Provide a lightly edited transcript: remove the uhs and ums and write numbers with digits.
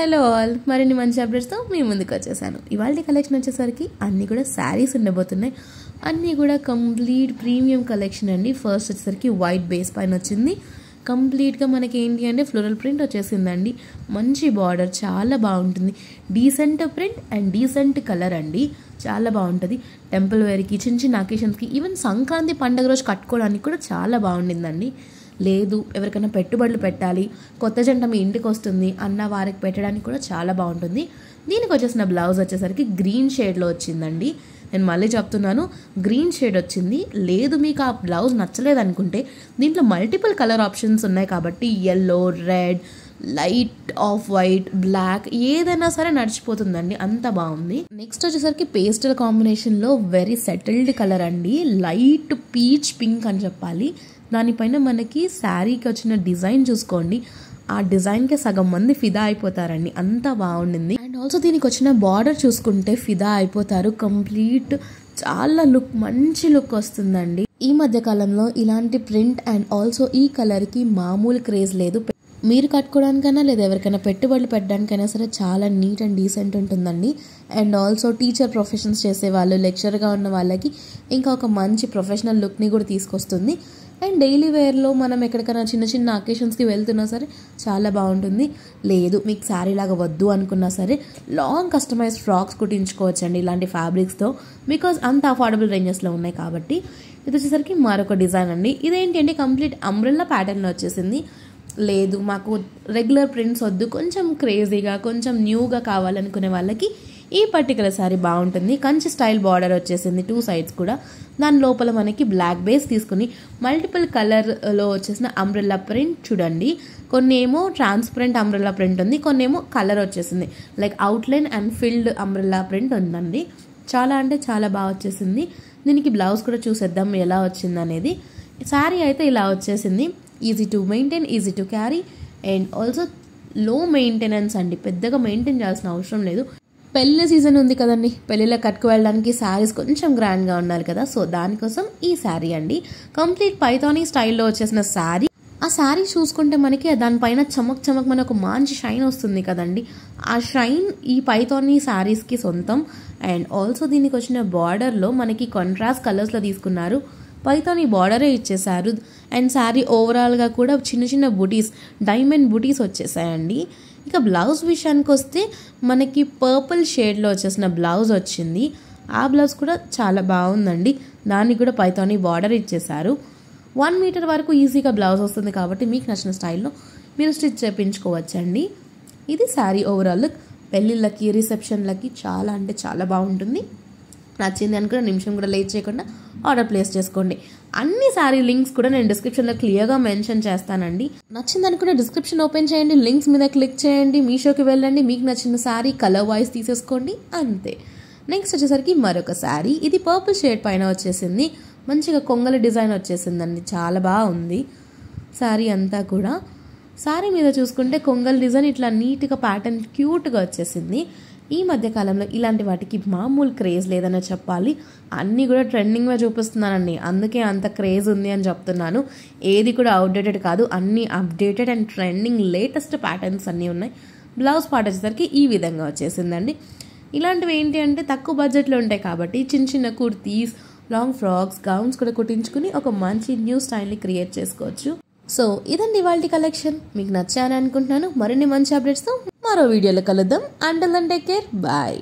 Hello all, మరిన్ని మంచి అప్డేట్స్తో మీ ముందుకు వచ్చేసాను. ఇవాళ కలెక్షన్ వచ్చేసరికి అన్నీ కూడా శారీస్ ఉండబోతున్నాయి. అన్నీ కూడా కంప్లీట్ ప్రీమియం కలెక్షన్ అండి. ఫస్ట్ వచ్చేసరికి వైట్ బేస్ పైన వచ్చింది. కంప్లీట్గా మనకి ఏంటి అంటే ఫ్లోరల్ ప్రింట్ వచ్చేసిందండి. మంచి బార్డర్, చాలా బాగుంటుంది. Decent print and decent colour అండి, చాలా బాగుంటుంది. టెంపుల్ వేర్కి, చిన్న చిన్న అకేషన్స్కి, ఈవెన్ సంక్రాంతి పండుగ రోజు కట్టుకోవడానికి కూడా చాలా బాగుండిందండి. లేదు ఎవరికైనా పెట్టుబడులు పెట్టాలి, కొత్త జంట మీ ఇంటికి వస్తుంది అన్న వారికి పెట్టడానికి కూడా చాలా బాగుంటుంది. దీనికి వచ్చేసిన బ్లౌజ్ వచ్చేసరికి గ్రీన్ షేడ్లో వచ్చిందండి. నేను మళ్ళీ చెప్తున్నాను, గ్రీన్ షేడ్ వచ్చింది. లేదు మీకు ఆ బ్లౌజ్ నచ్చలేదు అనుకుంటే దీంట్లో మల్టిపుల్ కలర్ ఆప్షన్స్ ఉన్నాయి కాబట్టి yellow, red, light off white, black ఏదైనా సరే నడిచిపోతుందండి, అంత బాగుంది. నెక్స్ట్ వచ్చేసరికి పేస్టల్ కాంబినేషన్లో వెరీ సెటిల్డ్ కలర్ అండి. లైట్ పీచ్ పింక్ అని చెప్పాలి. దానిపైన మనకి శారీకి వచ్చిన డిజైన్ చూసుకోండి, ఆ డిజైన్కే సగం మంది ఫిదా అయిపోతారండి, అంత బాగుండింది. అండ్ ఆల్సో దీనికి వచ్చిన బార్డర్ చూసుకుంటే ఫిదా అయిపోతారు. కంప్లీట్ చాలా లుక్, మంచి లుక్ వస్తుందండి. ఈ మధ్య కాలంలో ఇలాంటి ప్రింట్ అండ్ ఆల్సో ఈ కలర్కి మామూలు క్రేజ్ లేదు. మీరు కట్టుకోవడానికైనా లేదా ఎవరికైనా పెట్టుబడులు పెట్టడానికైనా సరే చాలా నీట్ అండ్ డీసెంట్ ఉంటుందండి. అండ్ ఆల్సో టీచర్ ప్రొఫెషన్స్ చేసే వాళ్ళు, లెక్చర్గా ఉన్న వాళ్ళకి ఇంకా ఒక మంచి ప్రొఫెషనల్ లుక్ని కూడా తీసుకొస్తుంది. అండ్ డైలీ వేర్లో మనం ఎక్కడికైనా చిన్న చిన్న అకేషన్స్కి వెళ్తున్నా సరే చాలా బాగుంటుంది. లేదు మీకు శారీ లాగా వద్దు అనుకున్నా సరే లాంగ్ కస్టమైజ్డ్ ఫ్రాక్స్ కుట్టించుకోవచ్చండి ఇలాంటి ఫ్యాబ్రిక్స్తో, బికాజ్ అంత అఫోర్డబుల్ రేంజెస్లో ఉన్నాయి కాబట్టి. ఇది వచ్చేసరికి మరొక డిజైన్ అండి. ఇదేంటి అంటే కంప్లీట్ అంబ్రెల్లా ప్యాటర్న్లో వచ్చేసింది. లేదు మాకు రెగ్యులర్ ప్రింట్స్ వద్దు, కొంచెం క్రేజీగా, కొంచెం న్యూగా కావాలనుకునే వాళ్ళకి ఈ పర్టికులర్ శారీ బాగుంటుంది. కంచి స్టైల్ బార్డర్ వచ్చేసింది 2 సైడ్స్ కూడా. దాని లోపల మనకి బ్లాక్ బేస్ తీసుకుని మల్టిపుల్ కలర్లో వచ్చేసిన అంబ్రెల్లా ప్రింట్ చూడండి. కొన్ని ఏమో ట్రాన్స్పరెంట్ అంబ్రెల్లా ప్రింట్ ఉంది, కొన్ని ఏమో కలర్ వచ్చేసింది like outline and field umbrella print ఉందండి. చాలా అంటే చాలా బాగా వచ్చేసింది. దీనికి బ్లౌజ్ కూడా చూసేద్దాం ఎలా వచ్చింది అనేది. శారీ అయితే ఇలా వచ్చేసింది. Easy to maintain, easy to carry and also లో మెయింటెనెన్స్ అండి. పెద్దగా మెయింటైన్ చేయాల్సిన అవసరం లేదు. పెళ్ళి సీజన్ ఉంది కదండి, పెళ్ళిలో కట్టుకు వెళ్ళడానికి శారీస్ కొంచెం గ్రాండ్గా ఉండాలి కదా, సో దానికోసం ఈ శారీ అండి. కంప్లీట్ పైథానీ స్టైల్లో వచ్చేసిన శారీ. ఆ శారీ చూసుకుంటే మనకి దానిపైన చమక్ చమక్ మన ఒక మంచి షైన్ వస్తుంది కదండి. ఆ షైన్ ఈ పైథానీ శారీస్కి సొంతం. అండ్ ఆల్సో దీనికి వచ్చిన బార్డర్లో మనకి కాంట్రాస్ట్ కలర్స్లో తీసుకున్నారు. పైథానీ బార్డరే ఇచ్చేసారు. అండ్ శారీ ఓవరాల్గా కూడా చిన్న చిన్న బుటీస్, డైమండ్ బుటీస్ వచ్చేసాయండి. ఇక బ్లౌజ్ విషయానికి వస్తే మనకి పర్పుల్ షేడ్లో వచ్చేసిన బ్లౌజ్ వచ్చింది. ఆ బ్లౌజ్ కూడా చాలా బాగుందండి. దానికి కూడా పైథానీ బార్డర్ ఇచ్చేసారు. 1 మీటర్ వరకు ఈజీగా బ్లౌజ్ వస్తుంది కాబట్టి మీకు నచ్చిన స్టైల్లో మీరు స్టిచ్ చేయించుకోవచ్చండి. ఇది శారీ ఓవరాల్ లుక్. పెళ్ళిళ్ళకి, రిసెప్షన్లకి చాలా అంటే చాలా బాగుంటుంది. నచ్చింది అనుకున్న నిమిషం కూడా లేట్ చేయకుండా ఆర్డర్ ప్లేస్ చేసుకోండి. అన్ని శారీ లింక్స్ కూడా నేను డిస్క్రిప్షన్లో క్లియర్గా మెన్షన్ చేస్తానండి. నచ్చింది అనుకున్న డిస్క్రిప్షన్ ఓపెన్ చేయండి, లింక్స్ మీద క్లిక్ చేయండి, మీషోకి వెళ్ళండి, మీకు నచ్చిన శారీ కలర్ వైజ్ తీసేసుకోండి, అంతే. నెక్స్ట్ వచ్చేసరికి మరొక శారీ. ఇది పర్పుల్ షేడ్ పైన వచ్చేసింది. మంచిగా కొంగల డిజైన్ వచ్చేసిందండి, చాలా బాగుంది శారీ అంతా కూడా. శారీ మీద చూసుకుంటే కొంగల్ డిజైన్ ఇట్లా నీట్గా ప్యాటర్న్ క్యూట్గా వచ్చేసింది. ఈ మధ్యకాలంలో ఇలాంటి వాటికి మామూలు క్రేజ్ లేదనే చెప్పాలి. అన్నీ కూడా ట్రెండింగ్గా చూపిస్తున్నానండి, అందుకే అంత క్రేజ్ ఉంది అని చెప్తున్నాను. ఏది కూడా అవుట్డేటెడ్ కాదు, అన్నీ updated and trending latest patterns అన్నీ ఉన్నాయి. బ్లౌజ్ పార్ట్ వచ్చేసరికి ఈ విధంగా వచ్చేసిందండి. ఇలాంటివి ఏంటి అంటే తక్కువ బడ్జెట్లో ఉంటాయి కాబట్టి చిన్న చిన్న కుర్తీస్, లాంగ్ ఫ్రాక్స్, గౌన్స్ కూడా కుట్టించుకుని ఒక మంచి న్యూ స్టైల్ని క్రియేట్ చేసుకోవచ్చు. సో ఇదండి ఇవాల్టి కలెక్షన్. మీకు నచ్చాయని అనుకుంటున్నాను. మరిన్ని మంచి అప్డేట్స్తో మరో వీడియోలో కలుద్దాం. Until then take care, bye.